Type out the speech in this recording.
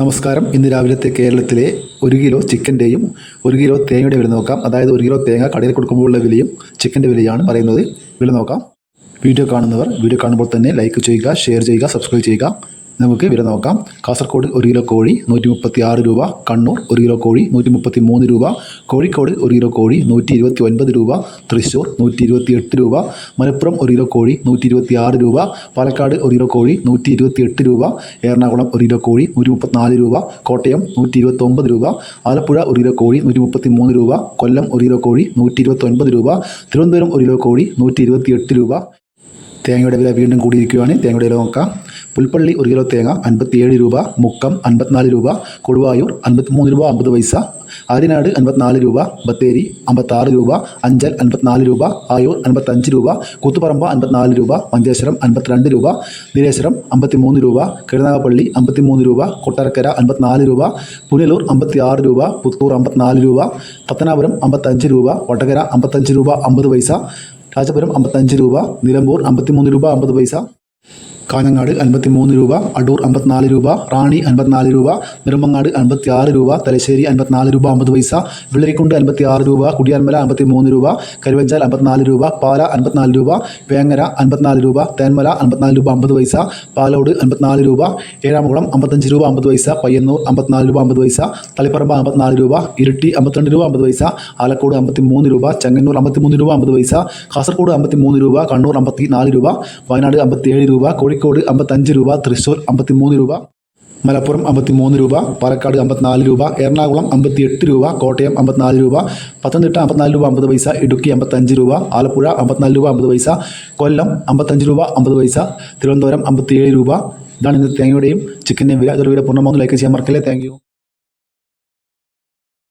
നമസ്കാരം. ഇന്ന് രാവിലത്തെ കേരളത്തിലെ 1 കിലോ ചിക്കൻ്റെയും 1 കിലോ തേങ്ങയുടെ വില നോക്കാം. അതായത് 1 കിലോ തേങ്ങ കടയിൽ കൊടുക്കുമ്പോഴുള്ള വിലയും ചിക്കൻ്റെ വിലയാണ് പറയുന്നത്. വില നോക്കാം. വീഡിയോ കാണുമ്പോൾ തന്നെ ലൈക്ക് ചെയ്യുക, ഷെയർ ചെയ്യുക, സബ്സ്ക്രൈബ് ചെയ്യുക. നമുക്ക് വില നോക്കാം. കാസർഗോഡ് 1 കിലോ കോഴി 136 രൂപ, കണ്ണൂർ 1 കിലോ കോഴി 133 രൂപ, കോഴിക്കോട് 1 കിലോ കോഴി 129 രൂപ, തൃശ്ശൂർ 128 രൂപ, മലപ്പുറം 1 കിലോ കോഴി 126 രൂപ, പാലക്കാട് 1 കിലോ കോഴി 128 രൂപ, എറണാകുളം 1 കിലോ കോഴി 134 രൂപ, കോട്ടയം 129 രൂപ, ആലപ്പുഴ 1 കിലോ കോഴി 133 രൂപ, കൊല്ലം 1 കിലോ കോഴി 129 രൂപ, തിരുവനന്തപുരം 1 കിലോ കോഴി 128 രൂപ. തേങ്ങയുടെ വില വീണ്ടും കൂടിയിരിക്കുകയാണ്. തേങ്ങയുടെ വില നോക്കാം. പുൽപ്പള്ളി 1 കിലോ തേങ്ങ 57 രൂപ, മുക്കം 54 രൂപ, കൊടുവായൂർ 53 രൂപ 50 പൈസ, ആര്യനാട് 54 രൂപ, ബത്തേരി 56 രൂപ, അഞ്ചൽ 54 രൂപ, ആയൂർ 55 രൂപ, കൂത്തുപറമ്പ 54 രൂപ, മഞ്ചേശ്വരം 52 രൂപ, നീലേശ്വരം 53 രൂപ, കരുനാഗപ്പള്ളി 53 രൂപ, കൊട്ടാരക്കര 54 രൂപ, പുനലൂർ 56 രൂപ, പുത്തൂർ 54 രൂപ, പത്തനാപുരം 55 രൂപ, വടകര 55 രൂപ 50 പൈസ, രാജപുരം 55 രൂപ, നിലമ്പൂർ 53 രൂപ 50 പൈസ, കാഞ്ഞങ്ങാട് 53 രൂപ, അടൂർ 54 രൂപ, റാണി 54 രൂപ, നെടുമങ്ങാട് 56 രൂപ, തലശ്ശേരി 54 രൂപ 50 പൈസ, വെള്ളരിക്കുണ്ട് 56 രൂപ, കുടിയാൻമല 53 രൂപ, കരുവഞ്ചാൽ 54 രൂപ, പാല 54 രൂപ, വേങ്ങര 54 രൂപ, തേന്മല 54 രൂപ 50 പൈസ, പാലോട് 54 രൂപ, ഏഴാമകുളം 55 രൂപ 50 പൈസ, പയ്യന്നൂർ 54 രൂപ 50 പൈസ, തളിപ്പറമ്പ് 54 രൂപ, ഇരിട്ടി 52 രൂപ 50 പൈസ, ആലക്കോട് 53 രൂപ, ചെങ്ങന്നൂർ 53 രൂപ 50 പൈസ, കാസർഗോഡ് 53 രൂപ, കണ്ണൂർ 54 രൂപ, വയനാട് 57 രൂപ, കോഴിക്കോട് 55 രൂപ, തൃശ്ശൂർ 53 രൂപ, മലപ്പുറം 53 രൂപ, പാലക്കാട് 54 രൂപ, എറണാകുളം 58 രൂപ, കോട്ടയം 54 രൂപ, പത്തനംതിട്ട 54 രൂപ 50 പൈസ, ഇടുക്കി 55 രൂപ, ആലപ്പുഴ 54 രൂപ 50 പൈസ, കൊല്ലം 55 രൂപ 50 പൈസ, തിരുവനന്തപുരം 57 രൂപ. ഇതാണ് ഇന്ന് തേങ്ങയുടെയും ചിക്കൻ്റെയും വില. ഇതൊരു വീഡിയോ പൂർണ്ണമാകുന്നു. ലൈക്ക് ചെയ്യാൻ മറക്കല്ലേ. Thank you.